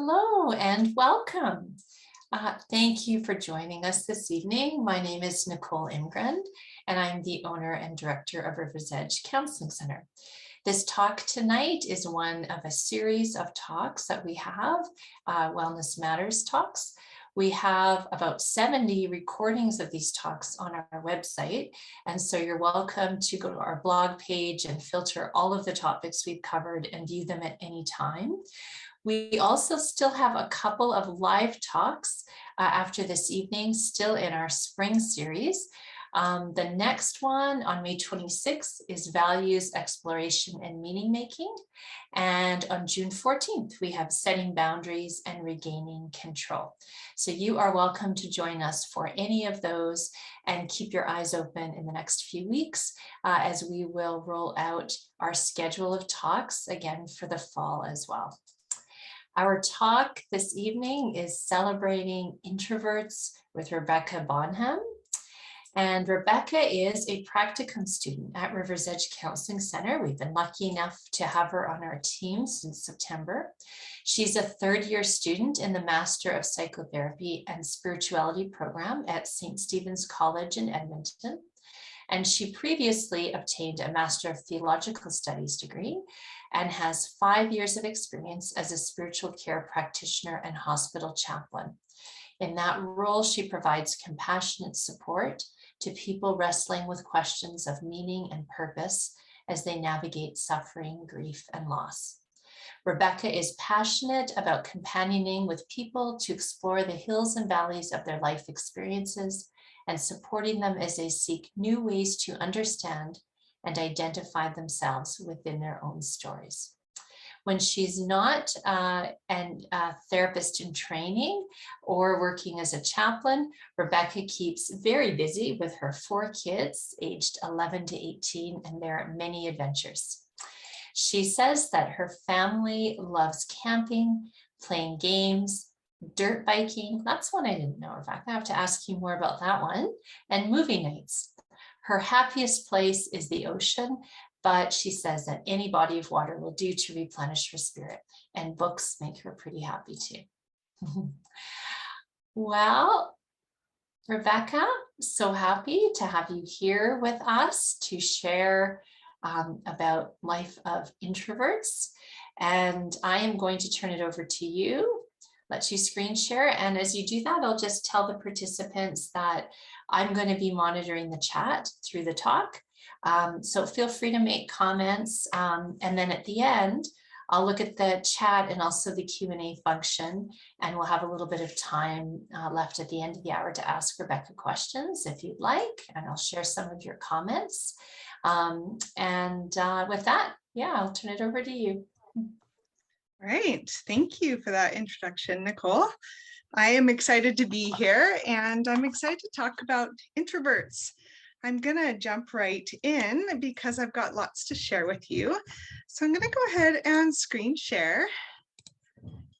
Hello and welcome. Thank you for joining us this evening. My name is Nicole Ingren, and I'm the owner and director of River's Edge Counseling Center. This talk tonight is one of a series of talks that we have, Wellness Matters talks. We have about 70 recordings of these talks on our website, and so you're welcome to go to our blog page and filter all of the topics we've covered and view them at any time. We also still have a couple of live talks after this evening, still in our spring series. The next one on May 26th is Values, Exploration, and Meaning Making. And on June 14th, we have Setting Boundaries and Regaining Control. So you are welcome to join us for any of those and keep your eyes open in the next few weeks as we will roll out our schedule of talks again for the fall as well. Our talk this evening is Celebrating Introverts with Rebecca Bonham. And Rebecca is a practicum student at River's Edge Counseling Center. We've been lucky enough to have her on our team since September. She's a third-year student in the Master of Psychotherapy and Spirituality program at St. Stephen's College in Edmonton. And she previously obtained a Master of Theological Studies degree and has 5 years of experience as a spiritual care practitioner and hospital chaplain. In that role, she provides compassionate support to people wrestling with questions of meaning and purpose as they navigate suffering, grief, and loss. Rebecca is passionate about companioning with people to explore the hills and valleys of their life experiences and supporting them as they seek new ways to understand and identify themselves within their own stories. When she's not a therapist in training or working as a chaplain, Rebecca keeps very busy with her 4 kids aged 11 to 18 and their many adventures. She says that her family loves camping, playing games, dirt biking. That's one I didn't know. In fact, I have to ask you more about that one. And movie nights. Her happiest place is the ocean, but she says that any body of water will do to replenish her spirit, and books make her pretty happy too. Well, Rebecca, so happy to have you here with us to share about life of introverts. And I am going to turn it over to you, let you screen share. And as you do that, I'll just tell the participants that I'm going to be monitoring the chat through the talk. So feel free to make comments. And then at the end, I'll look at the chat and also the Q&A function, and we'll have a little bit of time left at the end of the hour to ask Rebecca questions if you'd like, and I'll share some of your comments. With that, yeah, I'll turn it over to you. Right. Thank you for that introduction, Nicole. I am excited to be here, and I'm excited to talk about introverts. I'm going to jump right in because I've got lots to share with you. So I'm going to go ahead and screen share,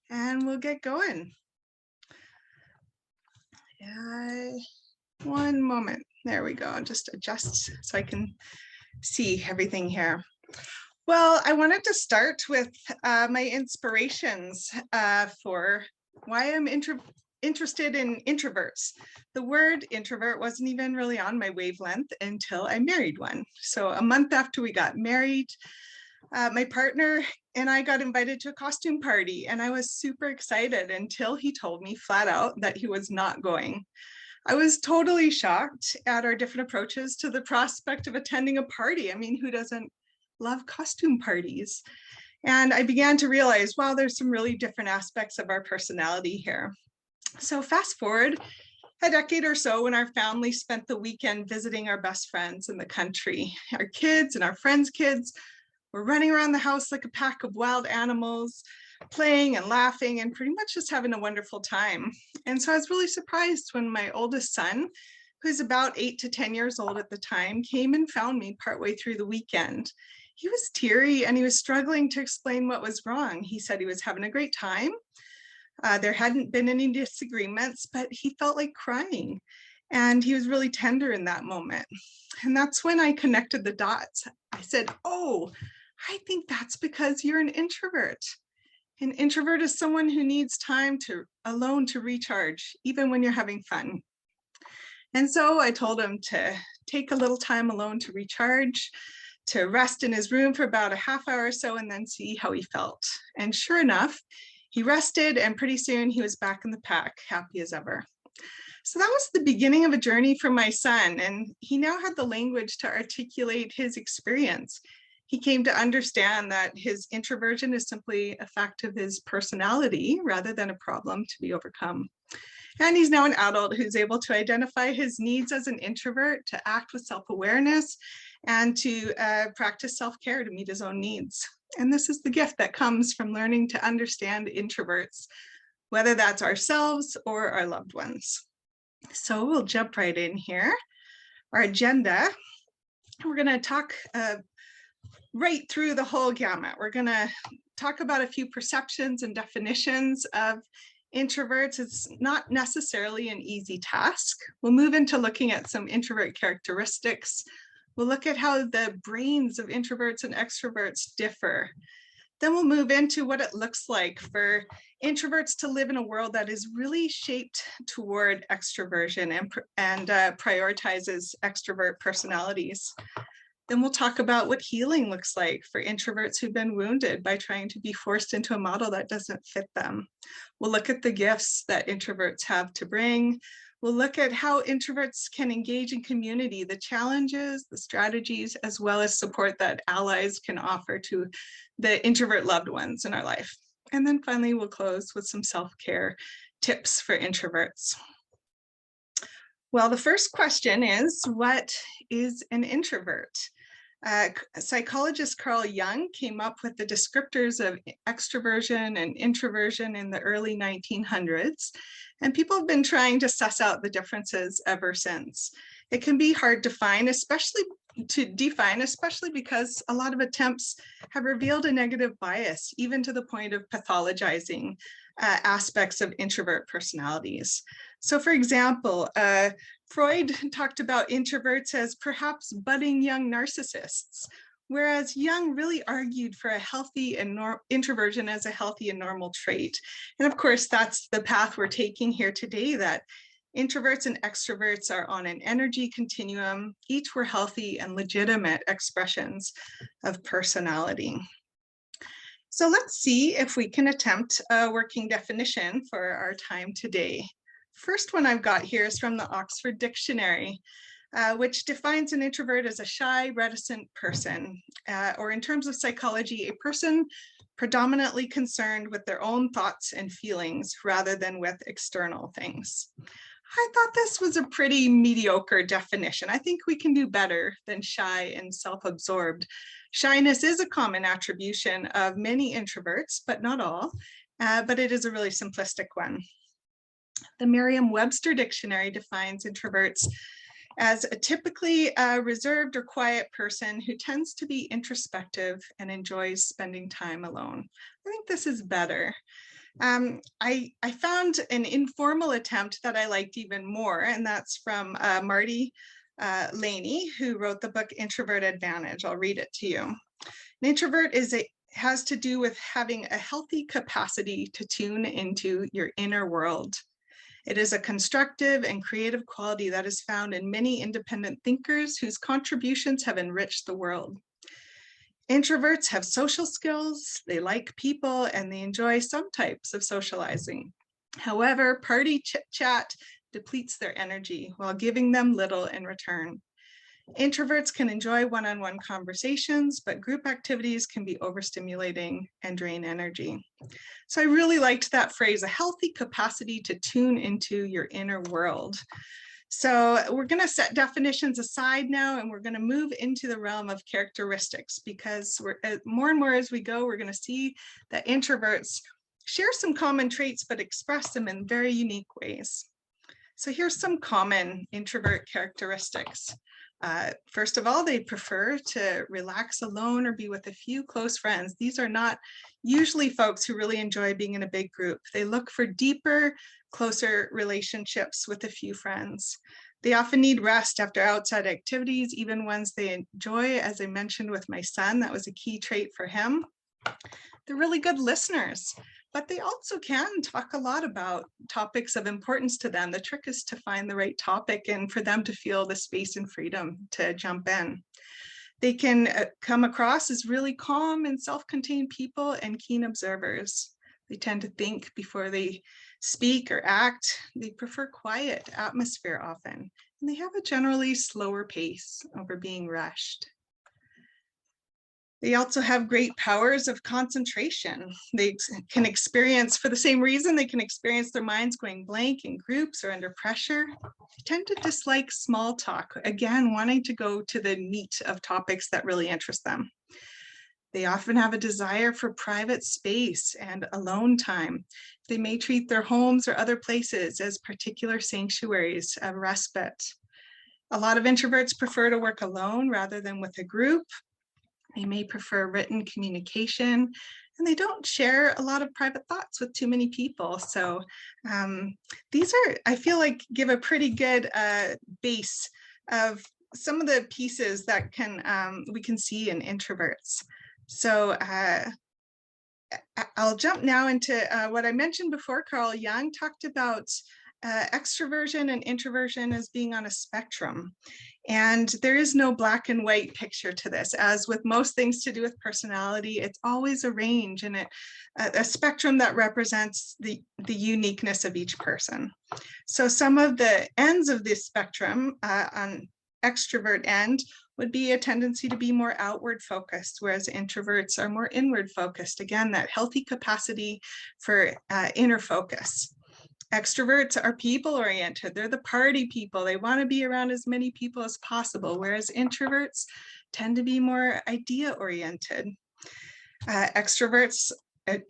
and we'll get going. One moment. There we go. I'll just adjust so I can see everything here. Well, I wanted to start with my inspirations for why I'm interested in introverts. The word introvert wasn't even really on my wavelength until I married one. So a month after we got married, my partner and I got invited to a costume party, and I was super excited until he told me flat out that he was not going. I was totally shocked at our different approaches to the prospect of attending a party. I mean, who doesn't love costume parties? And I began to realize, wow, there's some really different aspects of our personality here. So fast forward a decade or so, when our family spent the weekend visiting our best friends in the country. Our kids and our friends' kids were running around the house like a pack of wild animals, playing and laughing and pretty much just having a wonderful time. And so I was really surprised when my oldest son, who's about 8 to 10 years old at the time, came and found me partway through the weekend. He was teary and he was struggling to explain what was wrong. He said he was having a great time. There hadn't been any disagreements, but he felt like crying. And he was really tender in that moment. And that's when I connected the dots. I said, oh, I think that's because you're an introvert. An introvert is someone who needs time alone to recharge, even when you're having fun. And so I told him to take a little time alone to recharge, to rest in his room for about a half hour or so, and then see how he felt. And sure enough, he rested, and pretty soon he was back in the pack, happy as ever. So that was the beginning of a journey for my son, and he now had the language to articulate his experience. He came to understand that his introversion is simply a fact of his personality rather than a problem to be overcome. And he's now an adult who's able to identify his needs as an introvert, to act with self-awareness, and to practice self-care to meet his own needs. And this is the gift that comes from learning to understand introverts, whether that's ourselves or our loved ones. So we'll jump right in here. Our agenda, we're going to talk right through the whole gamut. We're going to talk about a few perceptions and definitions of introverts. It's not necessarily an easy task. We'll move into looking at some introvert characteristics. We'll look at how the brains of introverts and extroverts differ. Then we'll move into what it looks like for introverts to live in a world that is really shaped toward extroversion and prioritizes extrovert personalities. Then we'll talk about what healing looks like for introverts who've been wounded by trying to be forced into a model that doesn't fit them. We'll look at the gifts that introverts have to bring. We'll look at how introverts can engage in community, the challenges, the strategies, as well as support that allies can offer to the introvert loved ones in our life. And then finally, we'll close with some self-care tips for introverts. Well, the first question is, what is an introvert? Psychologist Carl Jung came up with the descriptors of extroversion and introversion in the early 1900s, and people have been trying to suss out the differences ever since. It can be hard to find, especially because a lot of attempts have revealed a negative bias, even to the point of pathologizing aspects of introvert personalities. So for example, Freud talked about introverts as perhaps budding young narcissists, whereas Jung really argued for a healthy and introversion as a healthy and normal trait. And of course, that's the path we're taking here today, that introverts and extroverts are on an energy continuum. Each were healthy and legitimate expressions of personality. So let's see if we can attempt a working definition for our time today. First one I've got here is from the Oxford Dictionary, which defines an introvert as a shy, reticent person, or in terms of psychology, a person predominantly concerned with their own thoughts and feelings rather than with external things. I thought this was a pretty mediocre definition. I think we can do better than shy and self-absorbed. Shyness is a common attribution of many introverts, but not all, but it is a really simplistic one. The Merriam-Webster dictionary defines introverts as a typically reserved or quiet person who tends to be introspective and enjoys spending time alone. I think this is better. I found an informal attempt that I liked even more, and that's from Marty Laney, who wrote the book Introvert Advantage. I'll read it to you. An introvert has to do with having a healthy capacity to tune into your inner world. It is a constructive and creative quality that is found in many independent thinkers whose contributions have enriched the world. Introverts have social skills, they like people, and they enjoy some types of socializing. However, party chit-chat depletes their energy while giving them little in return. Introverts can enjoy one-on-one conversations, but group activities can be overstimulating and drain energy. So I really liked that phrase, a healthy capacity to tune into your inner world. So we're going to set definitions aside now, and we're going to move into the realm of characteristics, because we're more and more as we go, we're going to see that introverts share some common traits, but express them in very unique ways. So here's some common introvert characteristics. First of all, they prefer to relax alone or be with a few close friends. These are not usually folks who really enjoy being in a big group. They look for deeper, closer relationships with a few friends. They often need rest after outside activities, even ones they enjoy. As I mentioned with my son, that was a key trait for him. They're really good listeners, but they also can talk a lot about topics of importance to them. The trick is to find the right topic and for them to feel the space and freedom to jump in. They can come across as really calm and self-contained people and keen observers. They tend to think before they speak or act. They prefer quiet atmosphere often, and they have a generally slower pace over being rushed. They also have great powers of concentration. They can experience, for the same reason, they can experience their minds going blank in groups or under pressure. They tend to dislike small talk, again, wanting to go to the meat of topics that really interest them. They often have a desire for private space and alone time. They may treat their homes or other places as particular sanctuaries of respite. A lot of introverts prefer to work alone rather than with a group. They may prefer written communication, and they don't share a lot of private thoughts with too many people. So these are, I feel like, give a pretty good base of some of the pieces that we can see in introverts. So I'll jump now into what I mentioned before. Carl Jung talked about extroversion and introversion as being on a spectrum. And there is no black and white picture to this. As with most things to do with personality, it's always a range and a spectrum that represents the uniqueness of each person. So some of the ends of this spectrum on extrovert end would be a tendency to be more outward focused, whereas introverts are more inward focused. Again, that healthy capacity for inner focus. Extroverts are people-oriented. They're the party people. They want to be around as many people as possible, whereas introverts tend to be more idea-oriented. Extroverts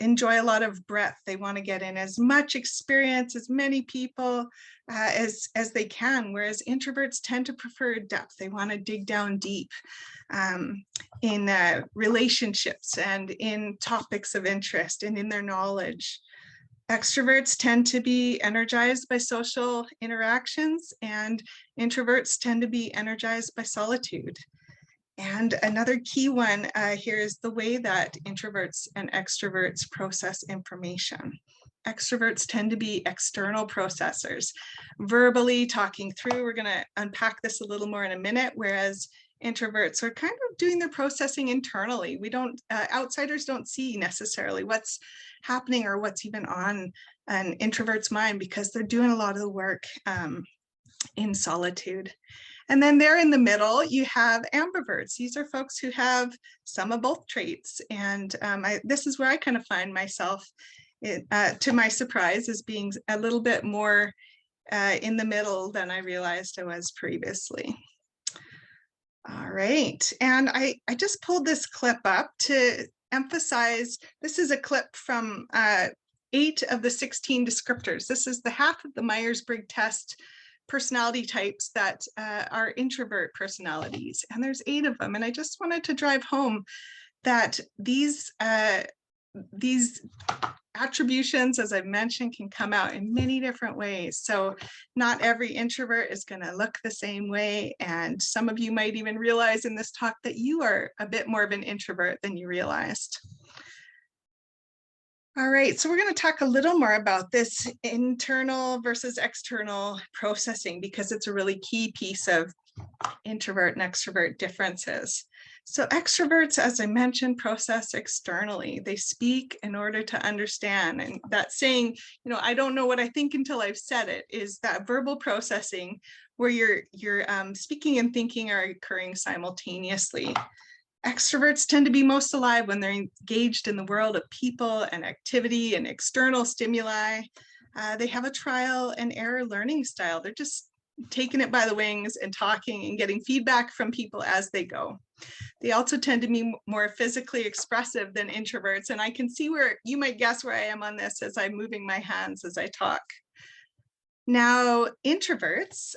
enjoy a lot of breadth. They want to get in as much experience, as many people as they can, whereas introverts tend to prefer depth. They want to dig down deep in relationships and in topics of interest and in their knowledge. Extroverts tend to be energized by social interactions, and introverts tend to be energized by solitude. And another key one here is the way that introverts and extroverts process information. Extroverts tend to be external processors, verbally talking through. We're going to unpack this a little more in a minute, whereas introverts are kind of doing their processing internally. We don't, outsiders don't see necessarily what's happening or what's even on an introvert's mind because they're doing a lot of the work in solitude. And then there in the middle, you have ambiverts. These are folks who have some of both traits. And this is where I kind of find myself, to my surprise, as being a little bit more in the middle than I realized I was previously. All right, and I just pulled this clip up to emphasize, this is a clip from 8 of the 16 descriptors. This is the half of the Myers-Briggs test personality types that are introvert personalities, and there's 8 of them. And I just wanted to drive home that these attributions, as I've mentioned, can come out in many different ways. So not every introvert is going to look the same way. And some of you might even realize in this talk that you are a bit more of an introvert than you realized. All right, so we're going to talk a little more about this internal versus external processing because it's a really key piece of introvert and extrovert differences. So extroverts, as I mentioned, process externally. They speak in order to understand. And that saying, you know, I don't know what I think until I've said it, is that verbal processing where you're speaking and thinking are occurring simultaneously. Extroverts tend to be most alive when they're engaged in the world of people and activity and external stimuli. They have a trial and error learning style. They're just taking it by the wings and talking and getting feedback from people as they go. They also tend to be more physically expressive than introverts. And I can see where you might guess where I am on this as I'm moving my hands as I talk. Now, introverts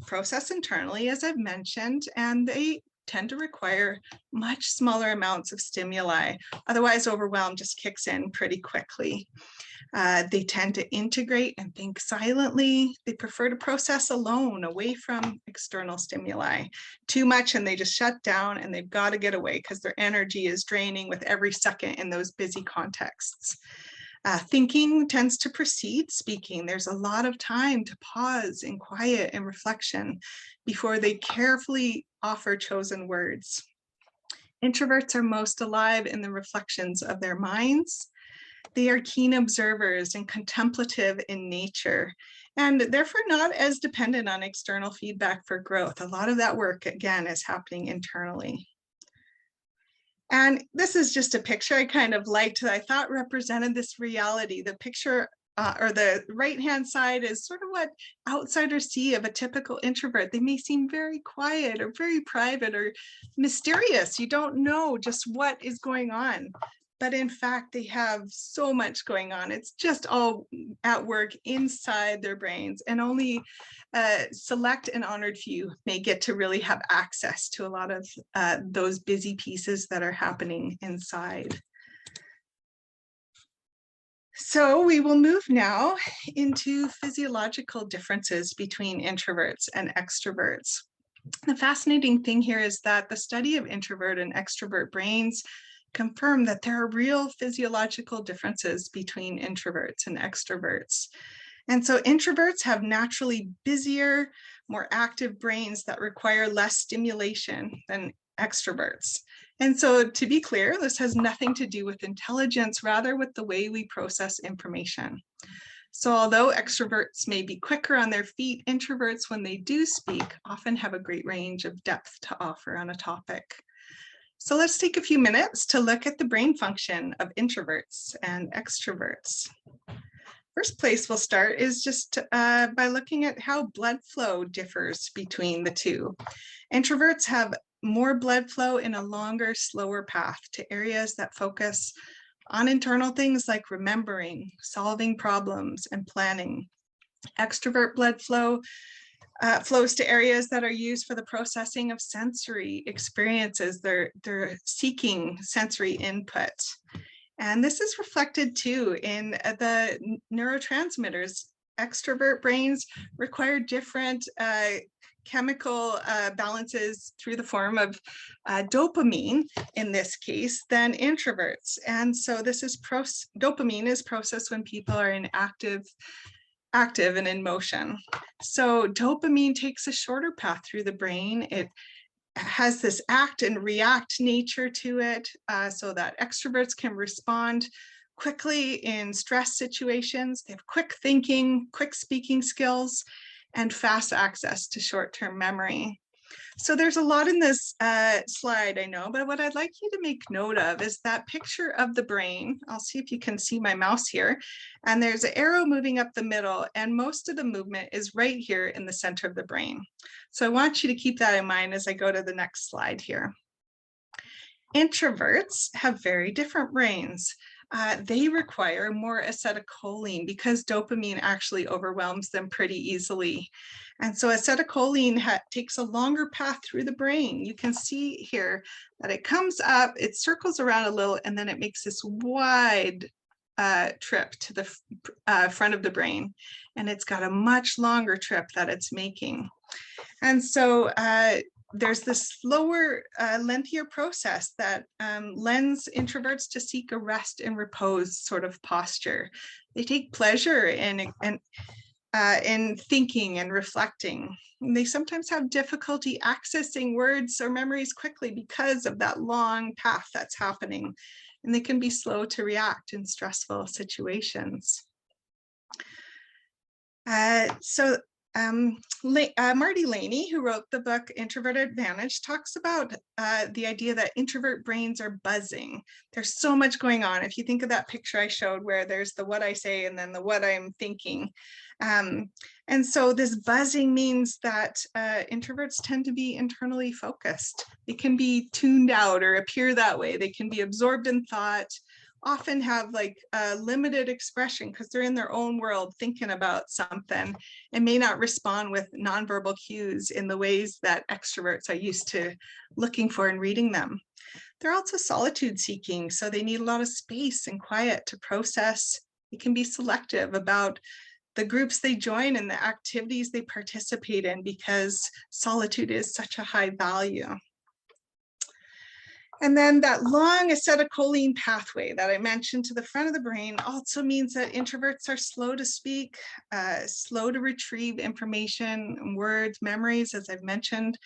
process internally, as I've mentioned, and they tend to require much smaller amounts of stimuli. Otherwise, overwhelm just kicks in pretty quickly. They tend to integrate and think silently. They prefer to process alone, away from external stimuli. Too much and they just shut down, and they've got to get away because their energy is draining with every second in those busy contexts. Thinking tends to precede speaking. There's a lot of time to pause in quiet and reflection before they carefully offer chosen words. Introverts are most alive in the reflections of their minds. They are keen observers and contemplative in nature, and therefore not as dependent on external feedback for growth. A lot of that work, again, is happening internally. And this is just a picture I kind of liked that I thought represented this reality. The picture or the right-hand side is sort of what outsiders see of a typical introvert. They may seem very quiet or very private or mysterious. You don't know just what is going on. But in fact, they have so much going on. It's just all at work inside their brains, and only select and honored few may get to really have access to a lot of those busy pieces that are happening inside. So we will move now into physiological differences between introverts and extroverts. The fascinating thing here is that the study of introvert and extrovert brains confirm that there are real physiological differences between introverts and extroverts. And so introverts have naturally busier, more active brains that require less stimulation than extroverts. And so, to be clear, this has nothing to do with intelligence, rather with the way we process information. So although extroverts may be quicker on their feet, introverts, when they do speak, often have a great range of depth to offer on a topic. So let's take a few minutes to look at the brain function of introverts and extroverts. First place we'll start is just by looking at how blood flow differs between the two. Introverts have more blood flow in a longer, slower path to areas that focus on internal things like remembering, solving problems, and planning. Extrovert blood flow flows to areas that are used for the processing of sensory experiences. They're seeking sensory input. And this is reflected too in the neurotransmitters. Extrovert brains require different chemical balances through the form of dopamine, in this case, than introverts. And so this is dopamine is processed when people are in active and in motion. So dopamine takes a shorter path through the brain. It has this act and react nature to it, so that extroverts can respond quickly in stress situations. They have quick thinking, quick speaking skills, and fast access to short-term memory. So there's a lot in this slide, I know, but what I'd like you to make note of is that picture of the brain. I'll see if you can see my mouse here. And there's an arrow moving up the middle, and most of the movement is right here in the center of the brain. So I want you to keep that in mind as I go to the next slide here. Introverts have very different brains. They require more acetylcholine because dopamine actually overwhelms them pretty easily. And so acetylcholine takes a longer path through the brain. You can see here that it comes up, it circles around a little, and then it makes this wide trip to the front of the brain. And it's got a much longer trip that it's making. And so there's this slower, lengthier process that lends introverts to seek a rest and repose sort of posture. They take pleasure in thinking and reflecting. And they sometimes have difficulty accessing words or memories quickly because of that long path that's happening. And they can be slow to react in stressful situations. Marty Laney, who wrote the book Introvert Advantage, talks about the idea that introvert brains are buzzing. There's so much going on. If you think of that picture I showed where there's the what I say and then the what I'm thinking. And so this buzzing means that introverts tend to be internally focused. They can be tuned out or appear that way. They can be absorbed in thought, often have like a limited expression because they're in their own world thinking about something and may not respond with nonverbal cues in the ways that extroverts are used to looking for and reading them. They're also solitude seeking, so they need a lot of space and quiet to process. They can be selective about the groups they join and the activities they participate in because solitude is such a high value. And then that long acetylcholine pathway that I mentioned to the front of the brain also means that introverts are slow to speak, slow to retrieve information, words, memories, as I've mentioned.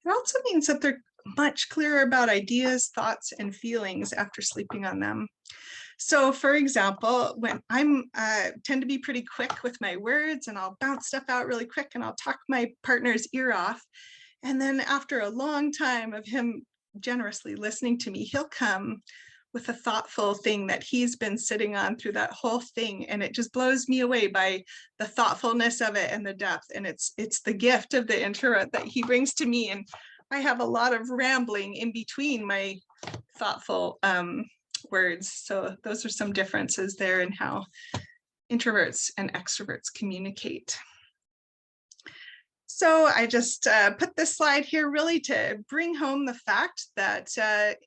It also means that they're much clearer about ideas, thoughts, and feelings after sleeping on them. So for example, when I'm tend to be pretty quick with my words and I'll bounce stuff out really quick and I'll talk my partner's ear off. And then after a long time of him generously listening to me, he'll come with a thoughtful thing that he's been sitting on through that whole thing. And it just blows me away by the thoughtfulness of it and the depth. And it's the gift of the introvert that he brings to me. And I have a lot of rambling in between my thoughtful words. So those are some differences there in how introverts and extroverts communicate. So I just put this slide here really to bring home the fact that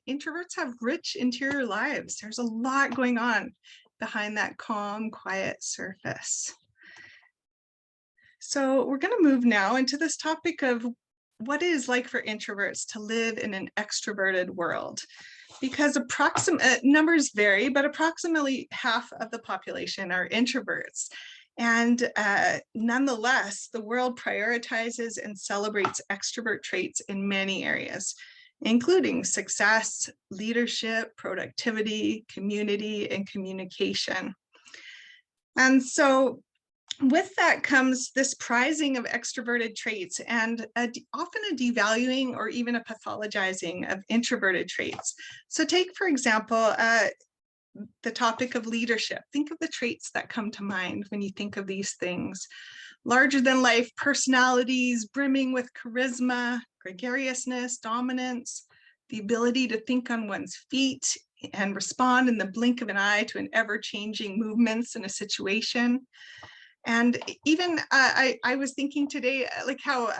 introverts have rich interior lives. There's a lot going on behind that calm, quiet surface. So we're going to move now into this topic of what it is like for introverts to live in an extroverted world. Because numbers vary, but approximately half of the population are introverts. And nonetheless, the world prioritizes and celebrates extrovert traits in many areas, including success, leadership, productivity, community, and communication. And so with that comes this prizing of extroverted traits and often a devaluing or even a pathologizing of introverted traits. So take, for example, the topic of leadership. Think of the traits that come to mind when you think of these things. Larger than life personalities, brimming with charisma, gregariousness, dominance, the ability to think on one's feet and respond in the blink of an eye to an ever-changing movements in a situation. And even I was thinking today, like how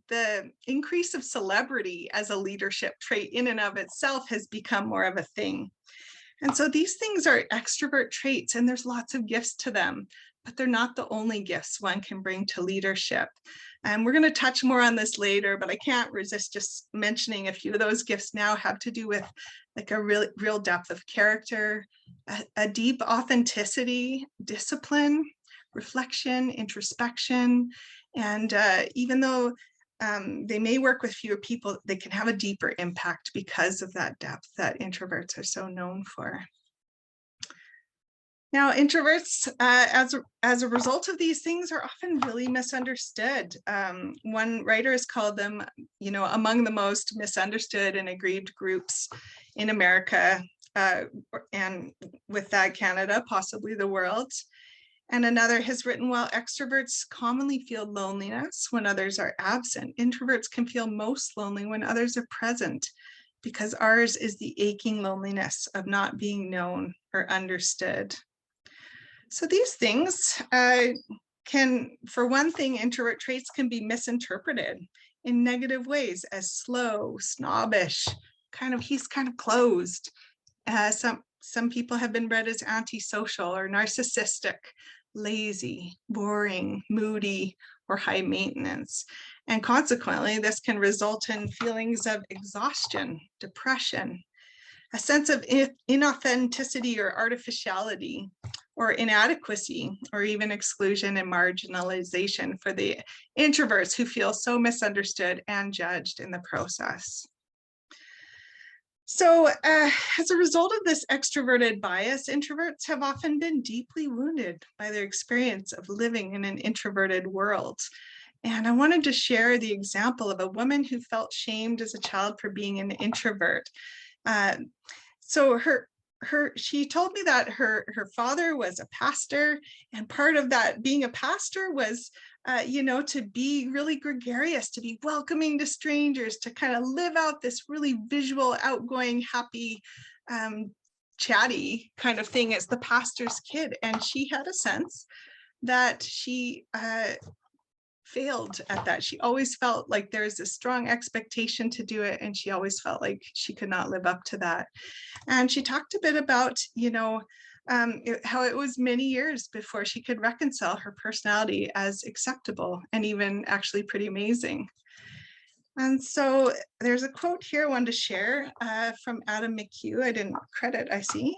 the increase of celebrity as a leadership trait in and of itself has become more of a thing. And so these things are extrovert traits and there's lots of gifts to them, but they're not the only gifts one can bring to leadership. And we're going to touch more on this later, but I can't resist just mentioning a few of those gifts now have to do with like a real depth of character, a deep authenticity, discipline, reflection, introspection, and even though they may work with fewer people, they can have a deeper impact because of that depth that introverts are so known for. Now, introverts, as a result of these things, are often really misunderstood. One writer has called them, among the most misunderstood and aggrieved groups in America, and with that, Canada, possibly the world. And another has written, while extroverts commonly feel loneliness when others are absent, introverts can feel most lonely when others are present, because ours is the aching loneliness of not being known or understood. So these things for one thing, introvert traits can be misinterpreted in negative ways as slow, snobbish, he's kind of closed. Some people have been read as antisocial or narcissistic, lazy, boring, moody, or high maintenance. And consequently, this can result in feelings of exhaustion, depression, a sense of inauthenticity or artificiality, or inadequacy, or even exclusion and marginalization for the introverts who feel so misunderstood and judged in the process. So as a result of this extroverted bias, introverts have often been deeply wounded by their experience of living in an introverted world. And I wanted to share the example of a woman who felt shamed as a child for being an introvert. So she told me that her father was a pastor, and part of that being a pastor was to be really gregarious, to be welcoming to strangers, to kind of live out this really visual, outgoing, happy chatty kind of thing as the pastor's kid. And she had a sense that she failed at that. She always felt like there's a strong expectation to do it, and she always felt like she could not live up to that. And she talked a bit about, how it was many years before she could reconcile her personality as acceptable and even actually pretty amazing. And so there's a quote here I wanted to share from Adam McHugh. I didn't credit, I see.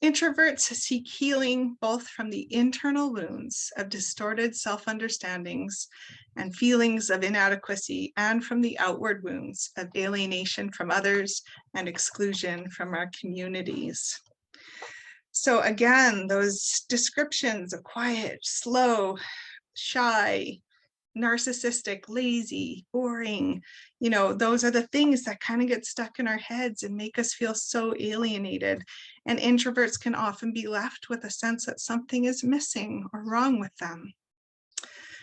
Introverts seek healing both from the internal wounds of distorted self-understandings and feelings of inadequacy, and from the outward wounds of alienation from others and exclusion from our communities. So again, those descriptions of quiet, slow, shy, narcissistic, lazy, boring, those are the things that kind of get stuck in our heads and make us feel so alienated. And introverts can often be left with a sense that something is missing or wrong with them.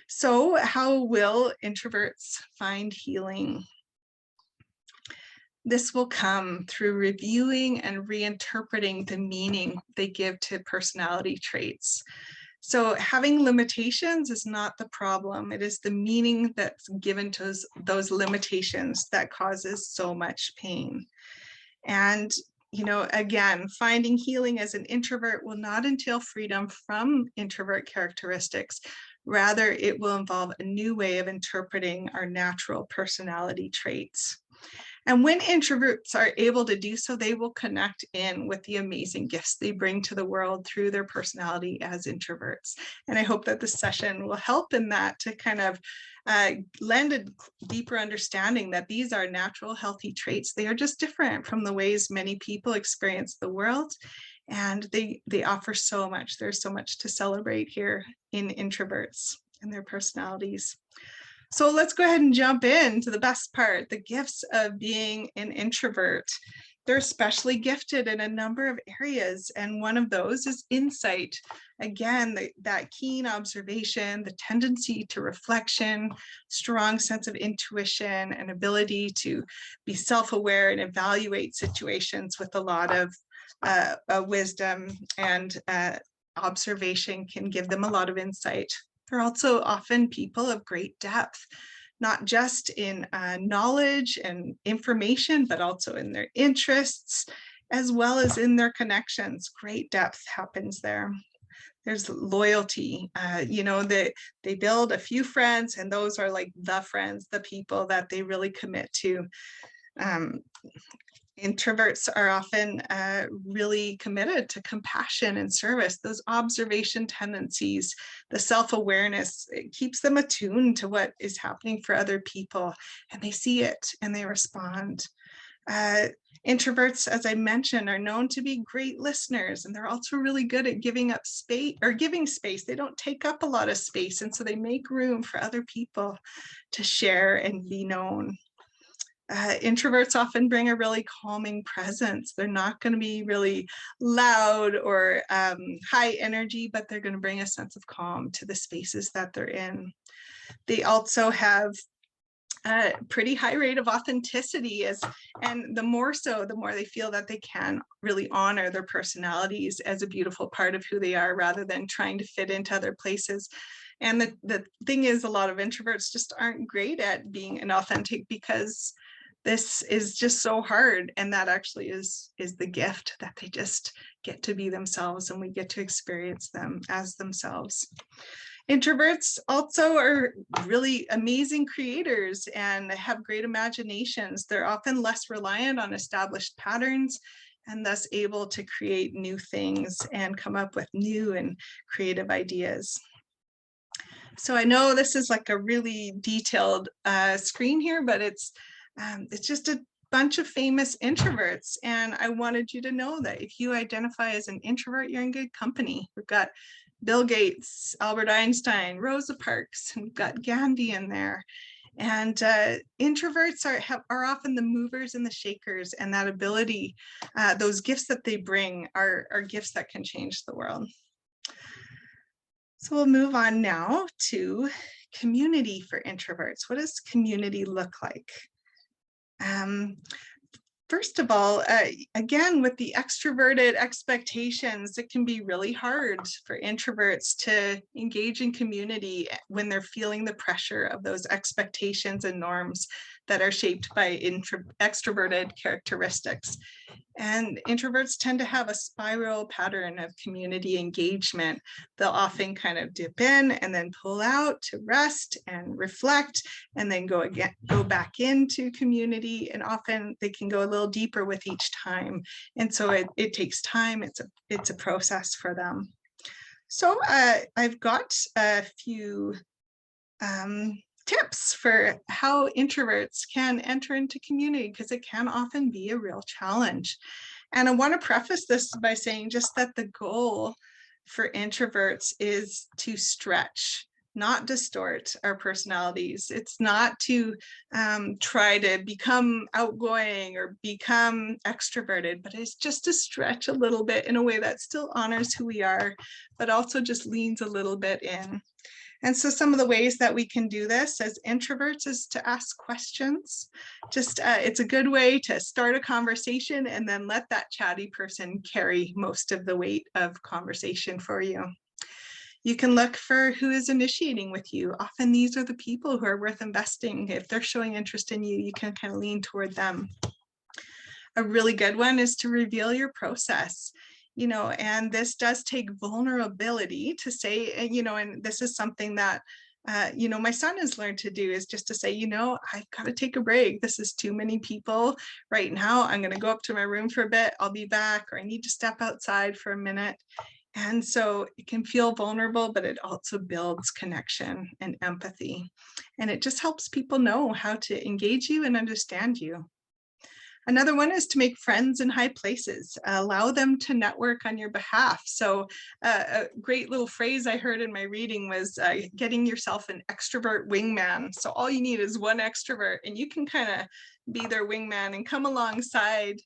So how will introverts find healing? This will come through reviewing and reinterpreting the meaning they give to personality traits. So having limitations is not the problem. It is the meaning that's given to those limitations that causes so much pain. And, again, finding healing as an introvert will not entail freedom from introvert characteristics. Rather, it will involve a new way of interpreting our natural personality traits. And when introverts are able to do so, they will connect in with the amazing gifts they bring to the world through their personality as introverts. And I hope that this session will help in that, to kind of lend a deeper understanding that these are natural, healthy traits. They are just different from the ways many people experience the world. And they offer so much. There's so much to celebrate here in introverts and their personalities. So let's go ahead and jump into the best part, the gifts of being an introvert. They're especially gifted in a number of areas, and one of those is insight. Again, that keen observation, the tendency to reflection, strong sense of intuition, and ability to be self-aware and evaluate situations with a lot of wisdom and observation can give them a lot of insight. They're also often people of great depth, not just in knowledge and information, but also in their interests, as well as in their connections. Great depth happens there. There's loyalty, they build a few friends, and those are like the friends, the people that they really commit to. Introverts are often really committed to compassion and service. Those observation tendencies, the self-awareness, it keeps them attuned to what is happening for other people, and they see it and they respond. Introverts, as I mentioned, are known to be great listeners, and they're also really good at giving up space or giving space. They don't take up a lot of space, and so they make room for other people to share and be known. Introverts often bring a really calming presence. They're not going to be really loud or high energy, but they're going to bring a sense of calm to the spaces that they're in. They also have a pretty high rate of authenticity, and the more so, the more they feel that they can really honor their personalities as a beautiful part of who they are, rather than trying to fit into other places. And the thing is, a lot of introverts just aren't great at being inauthentic, because this is just so hard, and that actually is the gift, that they just get to be themselves and we get to experience them as themselves. Introverts also are really amazing creators and have great imaginations. They're often less reliant on established patterns, and thus able to create new things and come up with new and creative ideas. So I know this is like a really detailed screen here, but it's just a bunch of famous introverts. And I wanted you to know that if you identify as an introvert, you're in good company. We've got Bill Gates, Albert Einstein, Rosa Parks, and we've got Gandhi in there. And introverts are often the movers and the shakers, and that ability, those gifts that they bring are gifts that can change the world. So we'll move on now to community for introverts. What does community look like? First of all, again, with the extroverted expectations, it can be really hard for introverts to engage in community when they're feeling the pressure of those expectations and norms that are shaped by extroverted characteristics. And introverts tend to have a spiral pattern of community engagement. They'll often kind of dip in and then pull out to rest and reflect, and then go back into community. And often they can go a little deeper with each time. And so it takes time. It's a process for them. So I've got a few tips for how introverts can enter into community, because it can often be a real challenge. And I want to preface this by saying just that the goal for introverts is to stretch, not distort our personalities. It's not to try to become outgoing or become extroverted, but it's just to stretch a little bit in a way that still honors who we are, but also just leans a little bit in. And so some of the ways that we can do this as introverts is to ask questions. Just it's a good way to start a conversation and then let that chatty person carry most of the weight of conversation for you. You can look for who is initiating with you. Often these are the people who are worth investing. If they're showing interest in you, you can kind of lean toward them. A really good one is to reveal your process. And this does take vulnerability to say, and this is something that, my son has learned to do, is just to say, I've got to take a break. This is too many people right now. I'm going to go up to my room for a bit. I'll be back, or I need to step outside for a minute. And so it can feel vulnerable, but it also builds connection and empathy. And it just helps people know how to engage you and understand you. Another one is to make friends in high places, allow them to network on your behalf. So a great little phrase I heard in my reading was getting yourself an extrovert wingman. So all you need is one extrovert, and you can kind of be their wingman and come alongside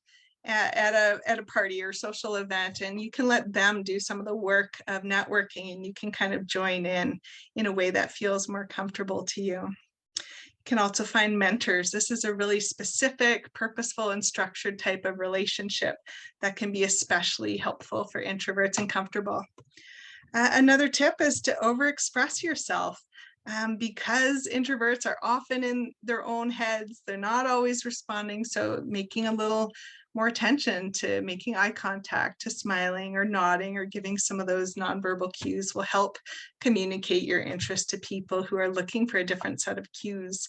at a party or social event, and you can let them do some of the work of networking, and you can kind of join in a way that feels more comfortable to you. Can also find mentors. This is a really specific, purposeful, and structured type of relationship that can be especially helpful for introverts and comfortable. Another tip is to overexpress yourself. Because introverts are often in their own heads, they're not always responding. So making a little more attention to making eye contact, to smiling or nodding or giving some of those nonverbal cues will help communicate your interest to people who are looking for a different set of cues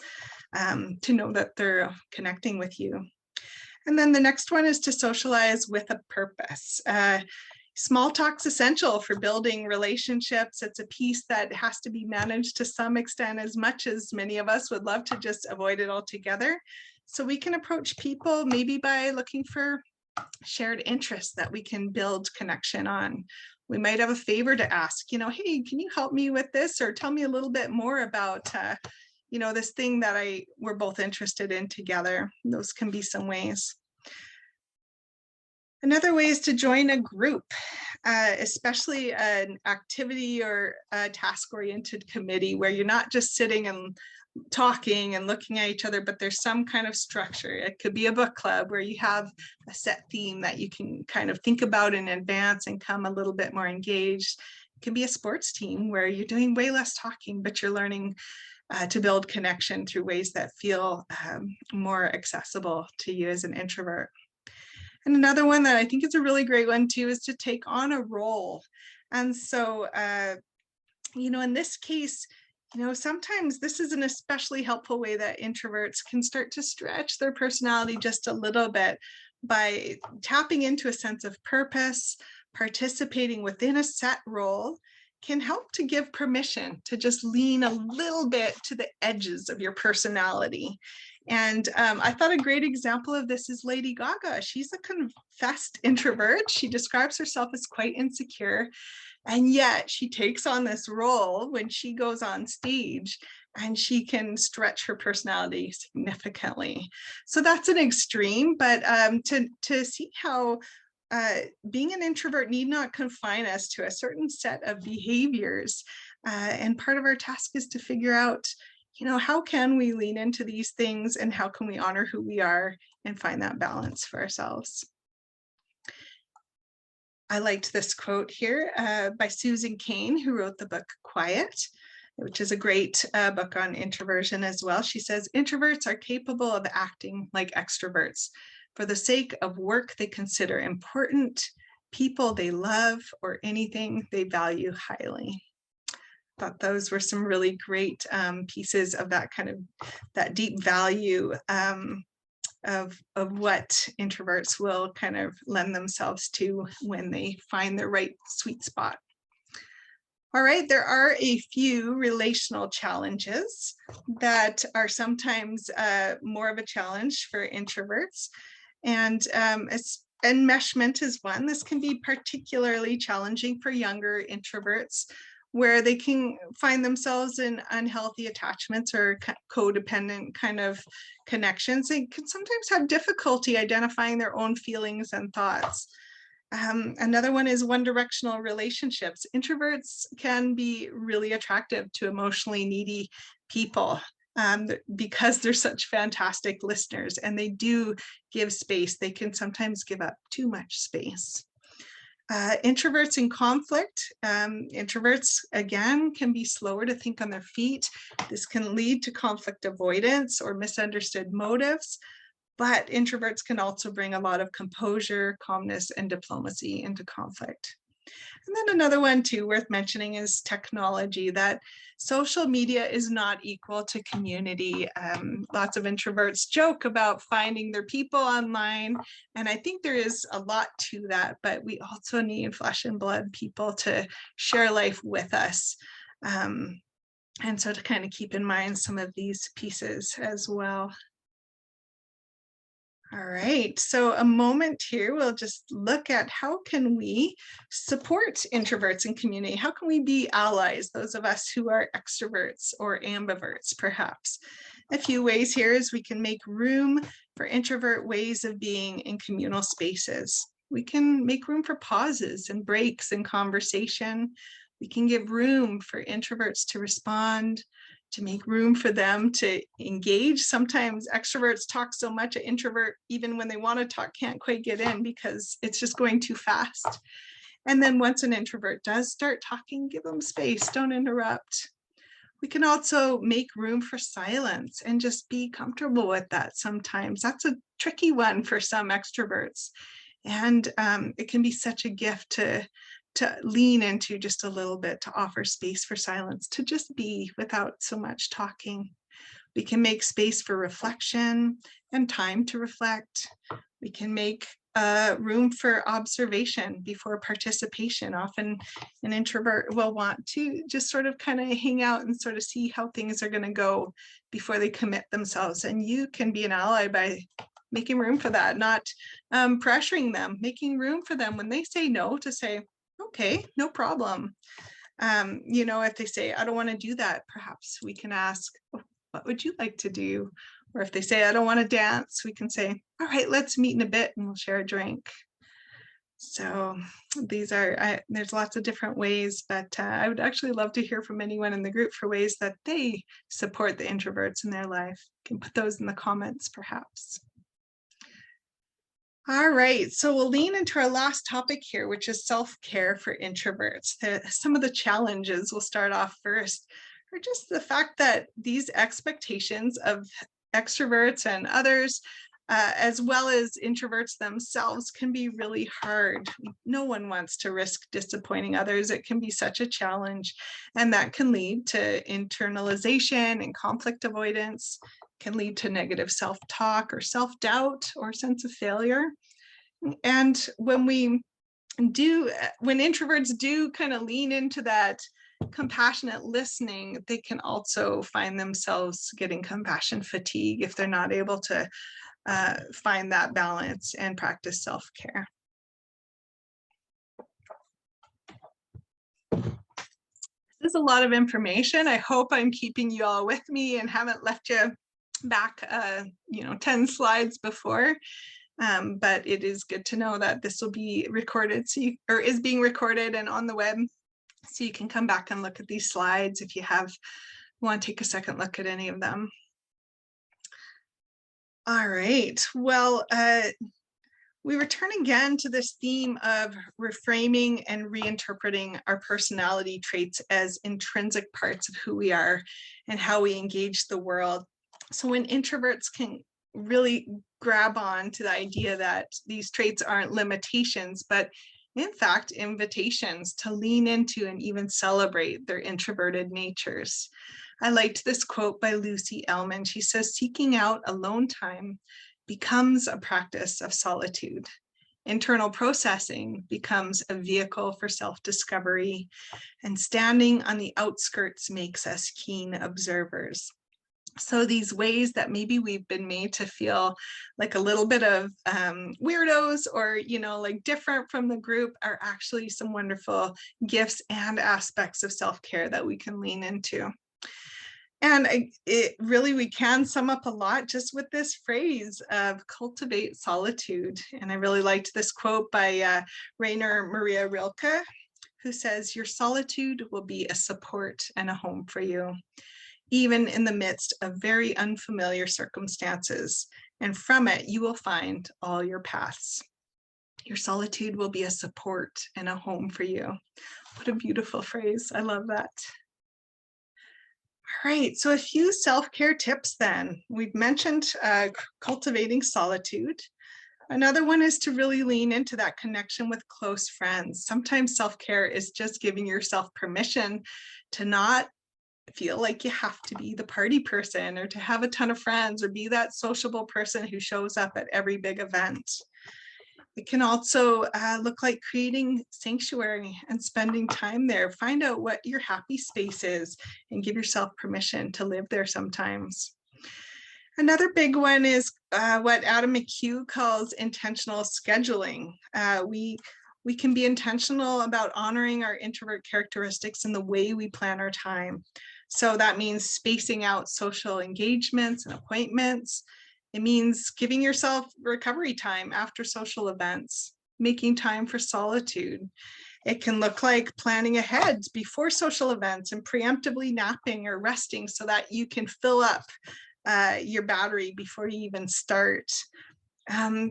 to know that they're connecting with you. And then the next one is to socialize with a purpose. Small talk's essential for building relationships. It's a piece that has to be managed to some extent, as much as many of us would love to just avoid it altogether. So we can approach people maybe by looking for shared interests that we can build connection on. We might have a favor to ask, hey, can you help me with this? Or tell me a little bit more about, this thing that we're both interested in together. Those can be some ways. Another way is to join a group, especially an activity or a task-oriented committee where you're not just sitting and talking and looking at each other, but there's some kind of structure. It could be a book club where you have a set theme that you can kind of think about in advance and come a little bit more engaged. It can be a sports team where you're doing way less talking, but you're learning to build connection through ways that feel more accessible to you as an introvert. And another one that I think is a really great one too is to take on a role. And so, in this case, sometimes this is an especially helpful way that introverts can start to stretch their personality just a little bit by tapping into a sense of purpose. Participating within a set role can help to give permission to just lean a little bit to the edges of your personality. And I thought a great example of this is Lady Gaga. She's a confessed introvert. She describes herself as quite insecure. And yet she takes on this role when she goes on stage, and she can stretch her personality significantly. So that's an extreme, but to see how being an introvert need not confine us to a certain set of behaviors. And part of our task is to figure out, how can we lean into these things and how can we honor who we are and find that balance for ourselves? I liked this quote here by Susan Cain, who wrote the book Quiet, which is a great book on introversion as well. She says, introverts are capable of acting like extroverts for the sake of work they consider important, people they love, or anything they value highly. Thought those were some really great pieces of that kind of that deep value of what introverts will kind of lend themselves to when they find their right sweet spot. All right, there are a few relational challenges that are sometimes more of a challenge for introverts, and enmeshment is one. This can be particularly challenging for younger introverts, where they can find themselves in unhealthy attachments or codependent kind of connections. They can sometimes have difficulty identifying their own feelings and thoughts. Another one is one-directional relationships. Introverts can be really attractive to emotionally needy people because they're such fantastic listeners and they do give space. They can sometimes give up too much space. Introverts in conflict. Introverts, again, can be slower to think on their feet. This can lead to conflict avoidance or misunderstood motives, but introverts can also bring a lot of composure, calmness, and diplomacy into conflict. And then another one too worth mentioning is technology, that social media is not equal to community. Lots of introverts joke about finding their people online, and I think there is a lot to that, but we also need flesh and blood people to share life with us. And so to kind of keep in mind some of these pieces as well. All right, so a moment here, we'll just look at how can we support introverts in community? How can we be allies, those of us who are extroverts or ambiverts, perhaps? A few ways here is we can make room for introvert ways of being in communal spaces. We can make room for pauses and breaks in conversation. We can give room for introverts to respond, to make room for them to engage. Sometimes extroverts talk so much, an introvert, even when they want to talk, can't quite get in because it's just going too fast. And then once an introvert does start talking, give them space, don't interrupt. We can also make room for silence and just be comfortable with that sometimes. That's a tricky one for some extroverts. And it can be such a gift to lean into just a little bit, to offer space for silence, to just be without so much talking. We can make space for reflection and time to reflect. We can make room for observation before participation. Often an introvert will want to just sort of kind of hang out and sort of see how things are going to go before they commit themselves. And you can be an ally by making room for that, not pressuring them, making room for them when they say no to say, okay, no problem. If they say, I don't want to do that, perhaps we can ask, oh, what would you like to do? Or if they say, I don't want to dance, we can say, all right, let's meet in a bit and we'll share a drink. So these are, there's lots of different ways, but I would actually love to hear from anyone in the group for ways that they support the introverts in their life. You can put those in the comments, perhaps. All right, so we'll lean into our last topic here, which is self-care for introverts. Some of the challenges we'll start off first are just the fact that these expectations of extroverts and others, as well as introverts themselves, can be really hard. No one wants to risk disappointing others. It can be such a challenge, and that can lead to internalization and conflict avoidance, can lead to negative self-talk or self-doubt or sense of failure. And when introverts do kind of lean into that compassionate listening, they can also find themselves getting compassion fatigue if they're not able to find that balance and practice self-care. This is a lot of information. I hope I'm keeping you all with me and haven't left you back 10 slides before, but it is good to know that this will be recorded, or is being recorded and on the web, so you can come back and look at these slides if you have want to take a second look at any of them. All right, well, we return again to this theme of reframing and reinterpreting our personality traits as intrinsic parts of who we are and how we engage the world. So when introverts can really grab on to the idea that these traits aren't limitations, but in fact, invitations to lean into and even celebrate their introverted natures. I liked this quote by Lucy Ellman. She says, "Seeking out alone time becomes a practice of solitude. Internal processing becomes a vehicle for self-discovery, and standing on the outskirts makes us keen observers." So these ways that maybe we've been made to feel like a little bit of weirdos or, like different from the group are actually some wonderful gifts and aspects of self-care that we can lean into. And we can sum up a lot just with this phrase of cultivate solitude. And I really liked this quote by Rainer Maria Rilke, who says, "Your solitude will be a support and a home for you, even in the midst of very unfamiliar circumstances. And from it, you will find all your paths." Your solitude will be a support and a home for you. What a beautiful phrase. I love that. All right, so a few self-care tips then. We've mentioned cultivating solitude. Another one is to really lean into that connection with close friends. Sometimes self-care is just giving yourself permission to not feel like you have to be the party person or to have a ton of friends or be that sociable person who shows up at every big event. It can also look like creating sanctuary and spending time there. Find out what your happy space is and give yourself permission to live there sometimes. Another big one is what Adam McHugh calls intentional scheduling. We can be intentional about honoring our introvert characteristics in the way we plan our time. So that means spacing out social engagements and appointments. It means giving yourself recovery time after social events, making time for solitude. It can look like planning ahead before social events and preemptively napping or resting so that you can fill up your battery before you even start.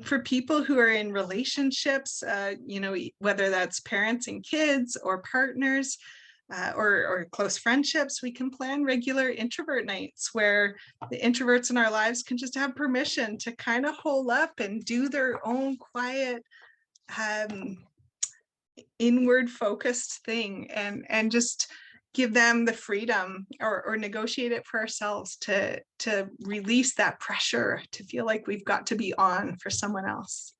For people who are in relationships, whether that's parents and kids or partners, or close friendships, we can plan regular introvert nights where the introverts in our lives can just have permission to kind of hole up and do their own quiet, inward focused thing and just give them the freedom or negotiate it for ourselves to release that pressure to feel like we've got to be on for someone else.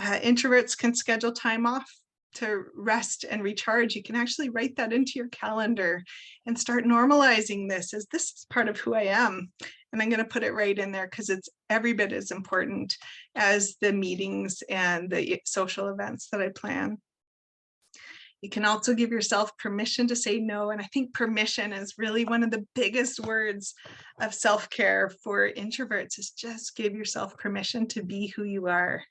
Introverts can schedule time off to rest and recharge. You can actually write that into your calendar and start normalizing this as this is part of who I am. And I'm going to put it right in there because it's every bit as important as the meetings and the social events that I plan. You can also give yourself permission to say no. And I think permission is really one of the biggest words of self-care for introverts, is just give yourself permission to be who you are.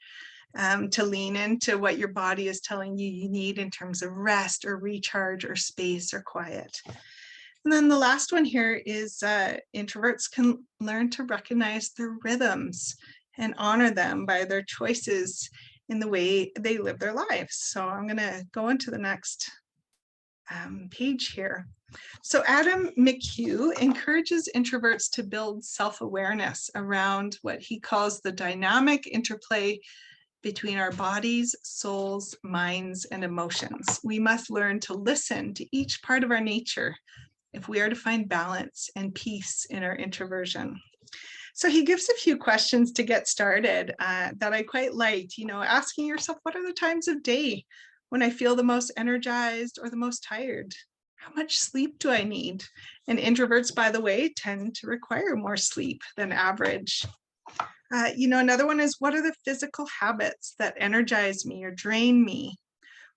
To lean into what your body is telling you you need in terms of rest or recharge or space or quiet. And then the last one here is introverts can learn to recognize their rhythms and honor them by their choices in the way they live their lives. So I'm going to go into the next page here. So Adam McHugh encourages introverts to build self-awareness around what he calls the dynamic interplay between our bodies, souls, minds, and emotions. We must learn to listen to each part of our nature if we are to find balance and peace in our introversion. So he gives a few questions to get started that I quite liked, asking yourself, what are the times of day when I feel the most energized or the most tired? How much sleep do I need? And introverts, by the way, tend to require more sleep than average. Another one is, what are the physical habits that energize me or drain me?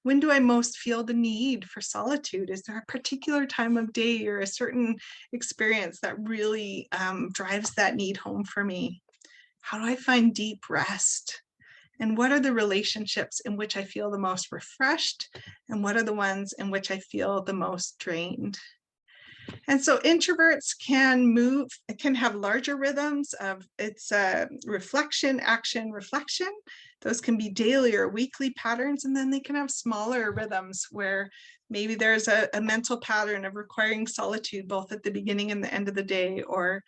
When do I most feel the need for solitude? Is there a particular time of day or a certain experience that really drives that need home for me? How do I find deep rest? And what are the relationships in which I feel the most refreshed? And what are the ones in which I feel the most drained? And so introverts can have larger rhythms of it's reflection, action, reflection. Those can be daily or weekly patterns, and then they can have smaller rhythms where maybe there's a mental pattern of requiring solitude both at the beginning and the end of the day, or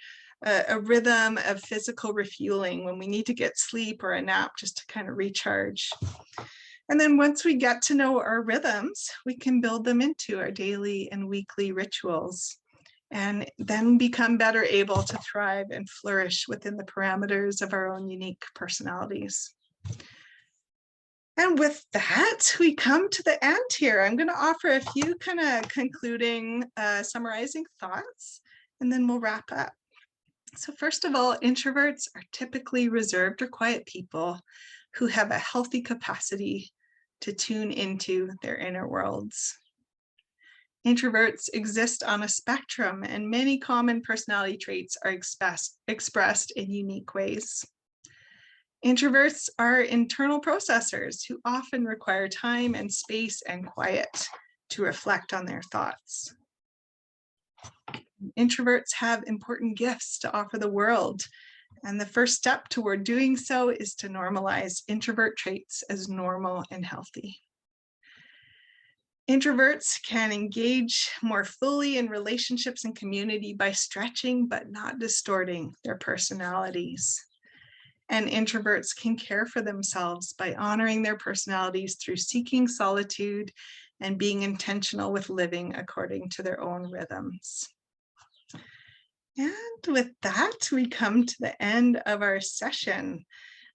a rhythm of physical refueling when we need to get sleep or a nap just to kind of recharge. And then once we get to know our rhythms, we can build them into our daily and weekly rituals, and then become better able to thrive and flourish within the parameters of our own unique personalities. And with that, we come to the end here. I'm going to offer a few kind of concluding, summarizing thoughts, and then we'll wrap up. So first of all, introverts are typically reserved or quiet people who have a healthy capacity to tune into their inner worlds. Introverts exist on a spectrum, and many common personality traits are expressed in unique ways. Introverts are internal processors who often require time and space and quiet to reflect on their thoughts. Introverts have important gifts to offer the world, and the first step toward doing so is to normalize introvert traits as normal and healthy. Introverts can engage more fully in relationships and community by stretching but not distorting their personalities. And introverts can care for themselves by honoring their personalities through seeking solitude and being intentional with living according to their own rhythms. And with that, we come to the end of our session.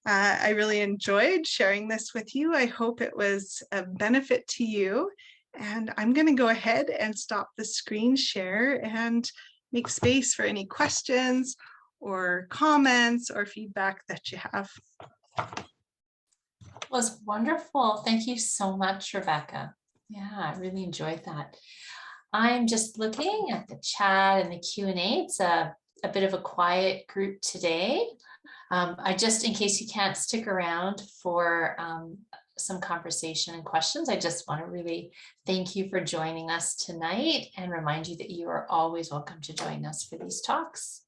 I really enjoyed sharing this with you. I hope it was of benefit to you. And I'm going to go ahead and stop the screen share and make space for any questions or comments or feedback that you have. It was wonderful. Thank you so much, Rebecca. Yeah, I really enjoyed that. I'm just looking at the chat and the Q&A. It's a bit of a quiet group today. I just, in case you can't stick around for some conversation and questions, I just want to really thank you for joining us tonight and remind you that you are always welcome to join us for these talks.